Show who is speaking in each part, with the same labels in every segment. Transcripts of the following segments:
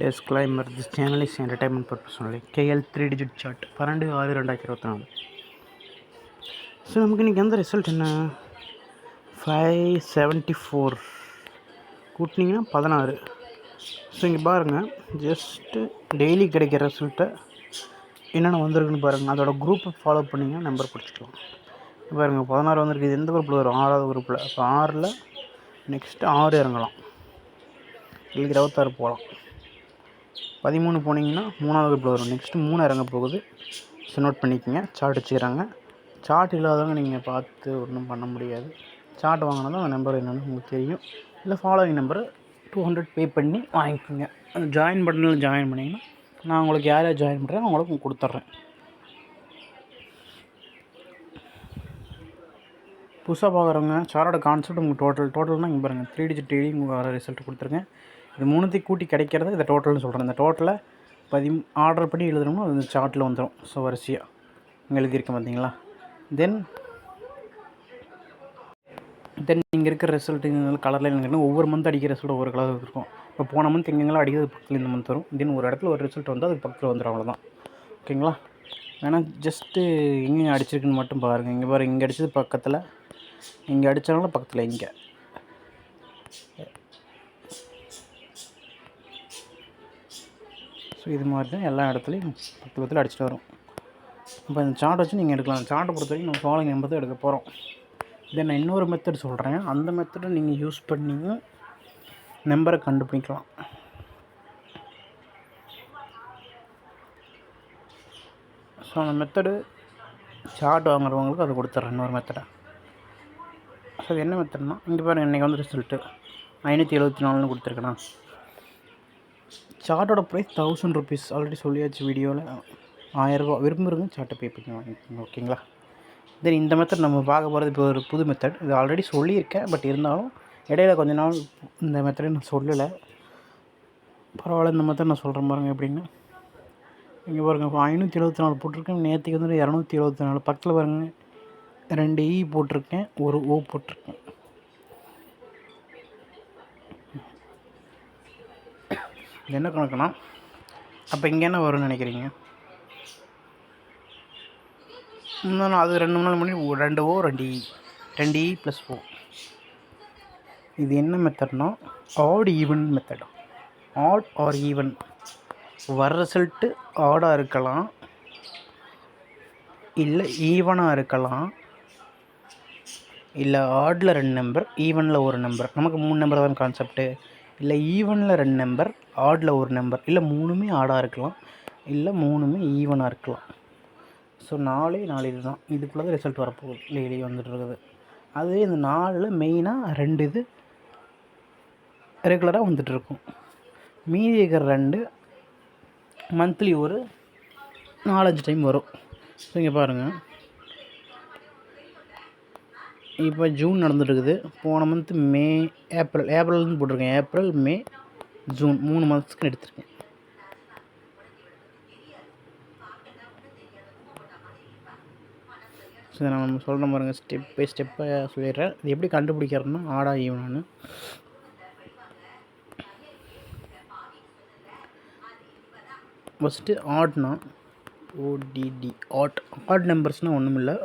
Speaker 1: Disclaimer: This channel is entertainment purpose only. KL 3-digit chart 12/6/2024. So நமக்கு இன்றைக்கி எந்த result என்ன 574 கூட்டினீங்கன்னா 16. ஸோ இங்கே பாருங்கள், ஜஸ்ட்டு டெய்லி கிடைக்கிற ரிசல்ட்டை என்னென்ன வந்திருக்குன்னு பாருங்கள். அதோட குரூப்பை ஃபாலோ பண்ணிங்கன்னா நம்பர் பிடிச்சிக்கலாம். பாருங்கள் 16 வந்திருக்கு. இது எந்த குரூப்பில் வரும்? 6வது குரூப்பில். அப்போ 6ல் நெக்ஸ்ட்டு 6 இறங்கலாம், இல்லை 26 போகலாம். 13 போனீங்கன்னா 3வது குரூப்பில் வரும். நெக்ஸ்ட்டு 3 இறங்க போகுது. ஸோ நோட் பண்ணிக்கோங்க. சார்ட் வச்சுக்கிறாங்க. சார்ட் இல்லாதவங்க நீங்கள் பார்த்து ஒன்றும் பண்ண முடியாது. சார்ட் வாங்கினா தான் அந்த நம்பர் என்னென்னு உங்களுக்கு தெரியும். இல்லை ஃபாலோவிங் நம்பரை 200 பே பண்ணி வாங்கிக்கோங்க. அந்த ஜாயின் பட்டனில் ஜாயின் பண்ணிங்கன்னா நான் உங்களுக்கு யார் யார் ஜாயின் பண்ணுறேன் அவங்களுக்கு கொடுத்துட்றேன். புதுசாக பார்க்குறவங்க சாரோட கான்செப்ட் உங்களுக்கு டோட்டல்னால் இங்கே பாருங்கள், 3 டிஜிட் டெய்லி உங்களுக்கு வர ரிசல்ட் கொடுத்துருக்கேன். இது 3த்தையும் கூட்டி கிடைக்கிறத இதை டோட்டல்னு சொல்கிறேன். இந்த டோட்டலை ஆர்டர் பண்ணி எழுதுனோம்னா அது சார்ட்டில் வந்துடும். ஸோ வரிசையாக இங்கே எழுதியிருக்கேன் பார்த்தீங்களா. தென் இங்கே இருக்கிற ரிசல்ட் கலரில் எனக்கு ஒவ்வொரு மந்த் அடிக்கிற ரிசல்ட் ஒவ்வொரு கலர் இருக்கும். இப்போ போன மந்த் எங்கெங்கெல்லாம் அடிக்கிறது பக்கத்தில் இந்த மந்த் வரும். தென் ஒரு இடத்துல ஒரு ரிசல்ட் வந்து அதுக்கு பக்கத்தில் வந்துடும். அவ்வளோதான். ஓகேங்களா. வேணால் ஜஸ்ட்டு எங்கே அடிச்சிருக்குன்னு மட்டும் பாருங்கள். இங்கே பாருங்கள், இங்கே அடித்தது பக்கத்தில், இங்கே அடித்தாலும் பக்கத்தில், இங்கே ஸோ இது மாதிரி தான் எல்லா இடத்துலையும் பக்கத்தில் அடிச்சுட்டு வரும். இப்போ இந்த சார்ட் வச்சு நீங்கள் எடுக்கலாம். சார்ட்டை பொறுத்த வரைக்கும் நம்ம ஃபாலோவிங் நம்பர் தான் எடுக்க போகிறோம். தென் நான் இன்னொரு மெத்தட் சொல்கிறேன். அந்த மெத்தடை நீங்கள் யூஸ் பண்ணி நம்பரை கண்டுபிடிக்கலாம். ஸோ அந்த மெத்தடு சார்ட் வாங்குறவங்களுக்கு அதை கொடுத்துட்றேன், இன்னொரு மெத்தடை. ஸோ அது என்ன மெத்தட்னா, இங்கே பாருங்கள், இன்றைக்கி வந்து ரிசல்ட்டு 574 கொடுத்துருக்கேண்ணா. சார்ட்டோட ப்ரைஸ் 1000 ருபீஸ். ஆல்ரெடி சொல்லியாச்சு வீடியோவில். 1000 ரூபா. விரும்புகிறவங்க சார்ட்டை பே பண்ணி வாங்கிக்கோங்க. ஓகேங்களா. தென் இந்த மெத்தட் நம்ம பார்க்க போகிறது இப்போ ஒரு புது மெத்தட். இது ஆல்ரெடி சொல்லியிருக்கேன், பட் இருந்தாலும் இடையில கொஞ்ச நாள் இந்த மெத்தடை நான் சொல்லலை. பரவாயில்ல, இந்த மெத்தட் நான் சொல்கிறேன் பாருங்கள் எப்படின்னு. இங்கே பாருங்கள், இப்போ 574 போட்டிருக்கேன். நேற்றுக்கு வந்து 274. பக்கத்தில் பாருங்கள், 2 இ போட்டிருக்கேன், ஒரு ஓ போட்டிருக்கேன். என்ன கணக்குனா, அப்போ இங்கே என்ன வரும்னு நினைக்கிறீங்க? இன்னும் அது 2 நாள் முன்னாடி 2 ஓ 2 இ, 2 இ ப்ளஸ் ஓ. இது என்ன மெத்தட்னா odd even method. Odd or even வர ரிசல்ட்டு ஆடாக இருக்கலாம், இல்லை ஈவனாக இருக்கலாம், இல்லை ஆடில் 2 நம்பர், ஈவனில் ஒரு நம்பர். நமக்கு 3 நம்பர் தான் கான்செப்ட்டு. இல்லை ஈவனில் 2 நம்பர், ஆடில் ஒரு நம்பர். இல்லை 3மே ஆடாக இருக்கலாம், இல்லை 3மே ஈவனாக இருக்கலாம். ஸோ 4 இது தான். இதுக்குள்ளே தான் ரிசல்ட் வரப்போகுது. டெய்லி வந்துட்டுருக்குது. அதுவே இந்த 4ல் மெயினாக 2 இது ரெகுலராக வந்துட்டுருக்கும். மீதி இருக்கிற 2 மந்த்லி ஒரு 4-5 டைம் வரும். ஸோ இங்கே பாருங்கள், இப்போ ஜூன் நடந்துட்டுருக்குது. போன மந்த்து மே, ஏப்ரல்னு போட்டிருக்கேன். ஏப்ரல், மே, ஜூன் 3 மந்த்ஸ்க்கு எடுத்திருக்கேன். ஸோ நம்ம சொல்கிற பாருங்க, ஸ்டெப் பை ஸ்டெப்பாக சொல்லிடுறேன். இது எப்படி கண்டுபிடிக்கிறதுனா ஆடா ஈவனானு. ஃபஸ்ட்டு ஆட்னா ஓடிடி ஆட் நம்பர்ஸ்னால் ஒன்றும் இல்லை.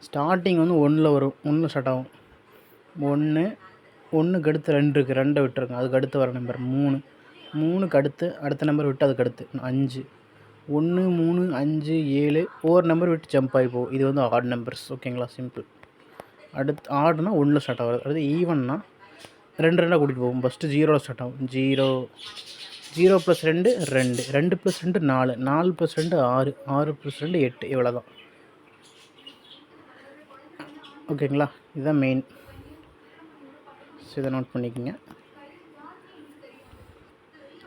Speaker 1: ஸ்டார்டிங் வந்து 1ல் வரும். 1ல் ஸ்டார்ட் ஆகும். 1க்கு அடுத்து 2 இருக்குது, 2 விட்டுருங்க. அதுக்கு அடுத்து வர நம்பர் 3. 3க்கு அடுத்த நம்பர் விட்டு அதுக்கு அடுத்து 5. 1, 3, 5, 7 ஒவ்வொரு நம்பர் விட்டு ஜம்ப் ஆகி போகும். இது வந்து ஆட் நம்பர்ஸ். ஓகேங்களா, சிம்பிள். அடுத்து ஆடுனா 1ல் ஸ்டார்ட் ஆகுது. அடுத்து ஈவன்னா 2 2 கூட்டிகிட்டு போகும். ஃபஸ்ட்டு 0ல் ஸ்டார்ட் ஆகும். 0 + 2 2, 2 + 2 4, 4 + 2 6, 6 + 2 8. இவ்வளோ தான். ஓகேங்களா, இதுதான் மெயின். ஸோ இதை நோட் பண்ணிக்கோங்க.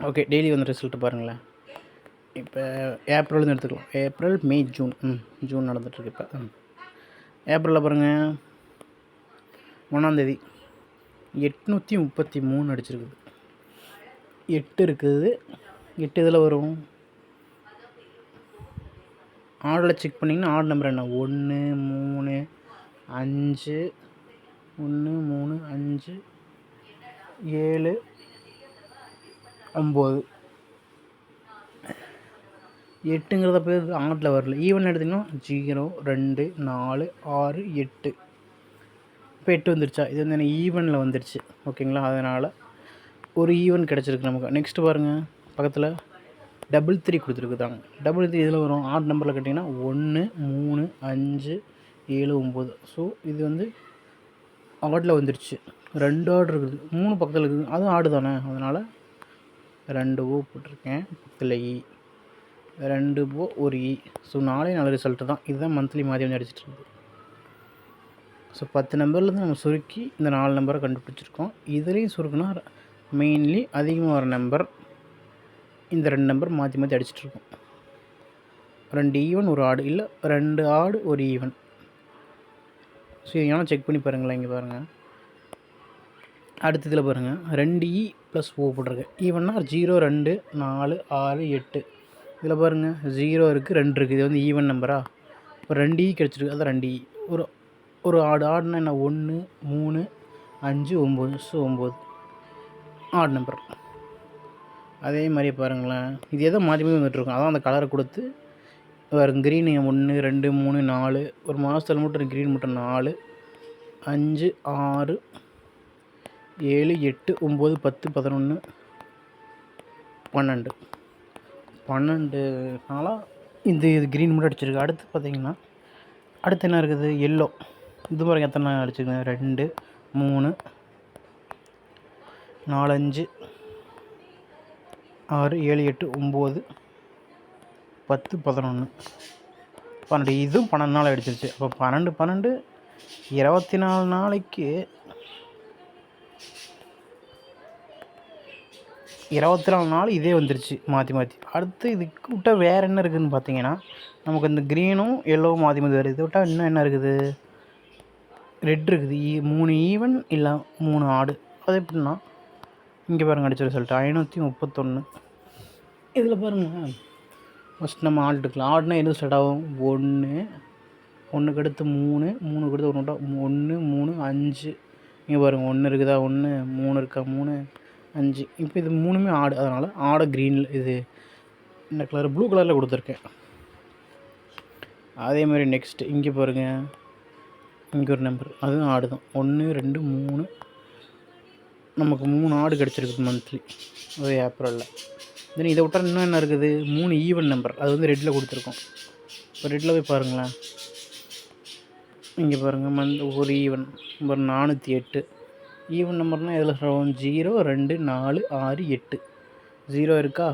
Speaker 1: ஓகே, டெய்லி வந்து ரிசல்ட்டு பாருங்களேன். இப்போ ஏப்ரல்னு எடுத்துக்கலாம். ஏப்ரல், மே, ஜூன். ஜூன் நடந்துகிட்ருக்கு. இப்போ ஏப்ரலில் பாருங்கள், 1ஆந்தேதி 833 அடிச்சிருக்குது. 8 இருக்குது. 8 இதில் வரும். ஆடில் செக் பண்ணிங்கன்னா ஆட் நம்பர் என்ன? 1 3 5 1 3 5 7 9. 8ங்கிறத பேர் ஆட்டில் வரல. ஈவன் எடுத்திங்கன்னா 0, 2, 4, 6, 8. இப்போ 8 வந்துருச்சா? இது வந்து எனக்கு ஈவனில் வந்துருச்சு. ஓகேங்களா? அதனால் ஒரு ஈவன் கிடச்சிருக்கு நமக்கு. நெக்ஸ்ட்டு பாருங்கள், பக்கத்தில் 3 கொடுத்துருக்குதாங்க. 3 இதில் வரும் ஆட் நம்பரில் கேட்டிங்கன்னா 1, 3, 5, 7, 9. ஸோ இது வந்து ஆடில் வந்துருச்சு. 2 ஆடு இருக்குது, 3 பக்கத்தில் இருக்குது, அதுவும் ஆடு தானே. அதனால் 2 ஓ போட்டிருக்கேன். பக்கத்தில் இ 2 ஓ ஒரு இ. ஸோ 4 ரிசல்ட்டு தான். இதுதான் மந்த்லி மாதிரி வந்து அடிச்சிட்ருக்குது. ஸோ 10 நம்பர்லேருந்து நம்ம சுருக்கி இந்த 4 நம்பரை கண்டுபிடிச்சிருக்கோம். இதுலேயும் சுருக்குனா மெயின்லி அதிகமாக வர நம்பர் இந்த 2 நம்பர் மாற்றி மாற்றி அடிச்சிட்ருக்கோம். 2 ஈவன் ஒரு ஆடு, இல்லை 2 ஆடு ஒரு ஈவன். ஸோ ஏன்னா செக் பண்ணி பாருங்களேன். இங்கே பாருங்கள், அடுத்த இதில் பாருங்கள் 2 இ ப்ளஸ் ஓ போட்டிருக்கு. ஈவன்னா 0, 2, 4, 6, 8. இதில் பாருங்கள் 0 இருக்குது, 2 இருக்குது. இது வந்து ஈவன் நம்பரா? இப்போ 2 இ கிடச்சிருக்கு. அதான் 2 இ. ஒரு ஆடுனா என்ன? 1, 3, 5, 9. So 9 add number. அதே மாதிரியே பாருங்களேன், இது எதோ மாற்றி மாற்றி வந்துட்டுருக்கும். அதான் அந்த கலரை கொடுத்து வேறு க்ரீனு 1, 2, 3, 4. ஒரு மாதத்தில் மட்டும் க்ரீன் மட்டும் 4, 5, 6, 7, 8, 9, 10, 11, 12. 12 நாளாக இது க்ரீன் மட்டும் அடிச்சிருக்கு. அடுத்து பார்த்திங்கன்னா அடுத்து என்ன இருக்குது? எல்லோ. இது பாருங்கள் எத்தனை நாள் அடிச்சிருக்கேன்? 2, 3, 4, 5, 6, 7, 8, 9, 10, 11, 12. இதுவும் 12 நாள் அடிச்சிருச்சு. அப்போ 12, 12, 24 நாளைக்கு 24 நாள் இதே வந்துருச்சு மாற்றி மாற்றி. அடுத்து இதுக்கு விட்டால் வேறு என்ன இருக்குதுன்னு பார்த்தீங்கன்னா, நமக்கு இந்த க்ரீனும் எல்லோவும் மாற்றி மாற்றி வருது. இதை விட்டால் இன்னும் என்ன இருக்குது? ரெட் இருக்குது. 3 ஈவன் இல்லை 3 ஆடு. அது எப்படின்னா இங்கே பாருங்கள் அடித்த ரிசல்ட் 531. இதில் பாருங்கள், ஃபஸ்ட் நம்ம ஆடு எடுக்கலாம். ஆடுனா எதுவும் ஸ்டார்ட் ஆகும்? 1க்கு அடுத்து 3, 3க்கு அடுத்து 1, 3, 5. இங்கே பாருங்கள் 1 இருக்குதா? 1, 3 இருக்கா? 3, 5. இப்போ இது 3மே ஆடு. அதனால் ஆடை க்ரீனில் இது இந்த கலர் ப்ளூ கலரில் கொடுத்துருக்கேன். அதே மாதிரி நெக்ஸ்ட்டு இங்கே பாருங்கள், இங்கே ஒரு நம்பர், அதுவும் ஆடு தான். 1, 2, 3. நமக்கு 3 ஆடு கிடச்சிருக்குது மந்த்லி, அது ஏப்ரலில். தென் இதை விட்டால் இன்னும் என்ன இருக்குது? 3 ஈவன் நம்பர், அது வந்து ரெட்டில் கொடுத்துருக்கோம். இப்போ ரெட்டில் போய் பாருங்களேன், இங்கே பாருங்கள் ஒரு ஈவன் நம்பர் 408. ஈவன் நம்பர்னால் எதில் சொல்லுவோம்? 0, 2, 4, 6, 8. 0 இருக்கா?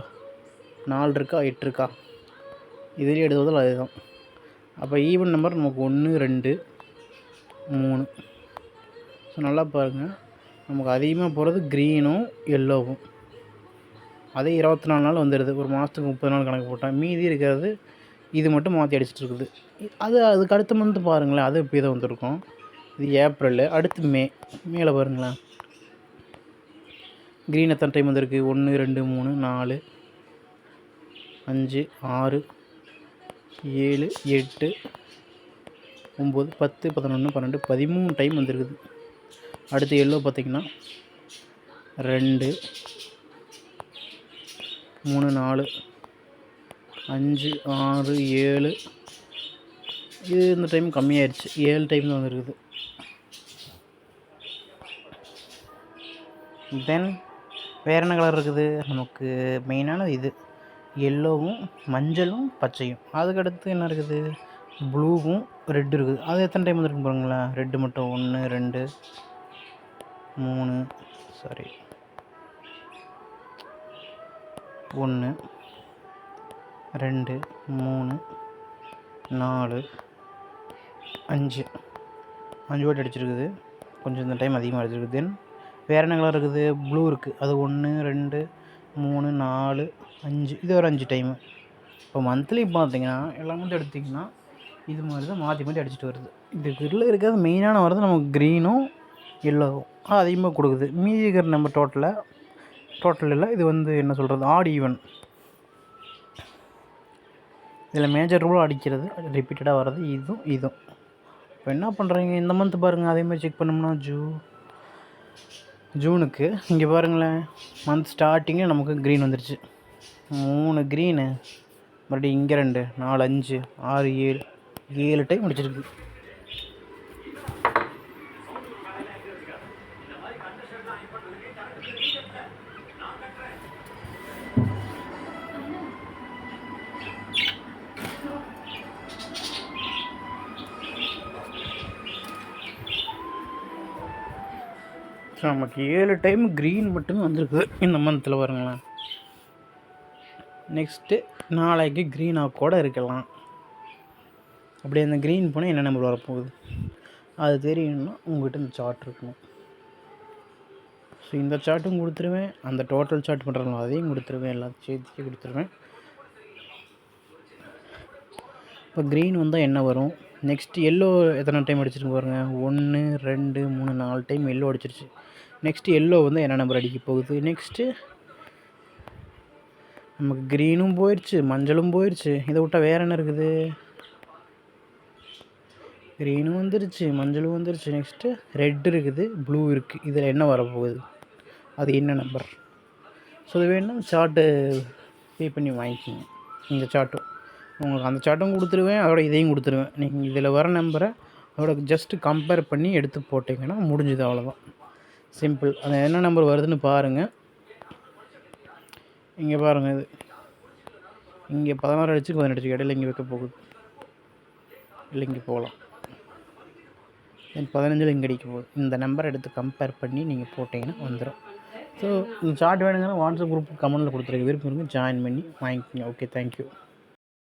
Speaker 1: 4 இருக்கா? 8 இருக்கா? இதுலேயே எடுத்ததில் அதுதான். அப்போ ஈவன் நம்பர் நமக்கு 1, 2, 3. ஸோ நல்லா பாருங்கள், நமக்கு அதிகமாக போகிறது க்ரீனும் எல்லோவும். அதே 24 நாள் வந்துடுது. ஒரு மாதத்துக்கு 30 நாள் கணக்கு போட்டால் மீதி இருக்கிறது இது மட்டும் மாற்றி அடிச்சிட்டு இருக்குது. அதுக்கு அடுத்த மந்த்து பாருங்களேன், அது இப்படி தான் வந்துருக்கும். இது ஏப்ரலு. அடுத்து மேலே பாருங்களேன், க்ரீன் எத்தனை டைம் வந்திருக்கு? 1, 2, 3, 4, 5, 6, 7, 8, 9, 10, 11, 12, 13 டைம் வந்துருக்குது. அடுத்து எல்லோ பார்த்திங்கன்னா 2, 3, 4, 5, 6, 7. இது இந்த டைம் கம்மியாயிடுச்சு, 7 டைம் தான் வந்துருக்குது. தென் வேறு என்ன கலர் இருக்குது? நமக்கு மெயினானது இது எல்லோவும் மஞ்சளும் பச்சையும். அதுக்கடுத்து என்ன இருக்குது? ப்ளூவும் ரெட்டு இருக்குது. அது எத்தனை டைம் வந்துருக்கு பாருங்களேன். ரெட்டு மட்டும் 1, 2, 3, 1, 2, 3, 4, 5 வாட்டி அடிச்சிருக்குது. கொஞ்சம் இந்த டைம் அதிகமாக அடிச்சிருக்குது. தென் வேறு என்ன கலர் இருக்குது? ப்ளூ இருக்குது. அது 1, 2, 3, 4, 5. இது ஒரு 5 டைமு. இப்போ மந்த்லி பார்த்திங்கன்னா எல்லா மந்த்தும் எடுத்திங்கன்னா இது மாதிரி தான் மாற்றி மாற்றி அடிச்சுட்டு வருது. இதுக்குள்ளே இருக்கிறது மெயினான வரது நமக்கு க்ரீனும் எல்லோவும் அதிகமாக கொடுக்குது. மீதி இருக்கிற நம்ம டோட்டலில் இது வந்து என்ன சொல்கிறது? Odd even. இதில் மேஜர் ரூலாக அடிக்கிறது ரிப்பீட்டடாக வர்றது இதுவும். இப்போ என்ன பண்ணுறீங்க? இந்த மந்த்து பாருங்கள், அதேமாதிரி செக் பண்ணோம்னா ஜூனுக்கு இங்கே பாருங்களேன், மந்த் ஸ்டார்டிங்கில் நமக்கு க்ரீன் வந்துருச்சு. 3 க்ரீனு, மறுபடியும் இங்கே 2 4 5 6 7 டைம் அடிச்சிருக்கு. நமக்கு 7 டைம் க்ரீன் மட்டுமே வந்திருக்கு இந்த மந்தில் பாருங்களேன். நெக்ஸ்ட்டு நாளைக்கு க்ரீனாக கூட இருக்கலாம். அப்படி அந்த க்ரீன் போனால் என்ன நம்பர் வரப்போகுது அது தெரியணும்னா உங்கள்கிட்ட இந்த சார்ட் இருக்கணும். ஸோ இந்த சார்ட்டும் கொடுத்துருவேன், அந்த டோட்டல் சார்ட் பண்ணுறோம் அதையும் கொடுத்துருவேன், எல்லாத்தையும் சேர்த்து கொடுத்துருவேன். இப்போ க்ரீன் வந்தால் என்ன வரும், நெக்ஸ்ட்டு எல்லோ எத்தனை டைம் அடிச்சிருக்கு பாருங்கள். 1 2 3 4 டைம் எல்லோ அடிச்சிருச்சு. நெக்ஸ்ட்டு எல்லோ வந்து என்ன நம்பர் அடிக்க போகுது. நெக்ஸ்ட்டு நமக்கு க்ரீனும் போயிடுச்சு, மஞ்சளும் போயிடுச்சு. இதை விட்டால் வேறு என்ன இருக்குது, க்ரீனும் வந்துருச்சு, மஞ்சளும் வந்துருச்சு. நெக்ஸ்ட்டு ரெட் இருக்குது, ப்ளூ இருக்குது. இதில் என்ன வரப்போகுது, அது என்ன நம்பர். ஸோ இது வேணும்னா சார்ட்டு பே பண்ணி வாங்கிக்கிங்க. இந்த சார்ட்டும் உங்களுக்கு அந்த சார்ட்டும் கொடுத்துருவேன், அதோட இதையும் கொடுத்துருவேன். நீங்கள் இதில் வர நம்பரை அதோட ஜஸ்ட்டு கம்பேர் பண்ணி எடுத்து போட்டிங்கன்னா முடிஞ்சுது, அவ்வளோதான். சிம்பிள். அது என்ன நம்பர் வருதுன்னு பாருங்கள். இங்கே பாருங்கள், இது இங்கே 16 அடிச்சு 18 அடிச்சு இடையில இங்கே வைக்க போகுது, இல்லை இங்கே போகலாம். 15 இங்கே அடிக்க போகுது. இந்த நம்பரை எடுத்து கம்பேர் பண்ணி நீங்கள் போட்டிங்கன்னா வந்துடும். ஸோ இந்த சார்ட் வேணுங்கன்னா வாட்ஸ்அப் குரூப் கமெண்ட்டில் கொடுத்துருக்க, விருப்பம் ஜாயின் பண்ணி வாங்கிக்கோங்க. Okay, thank you.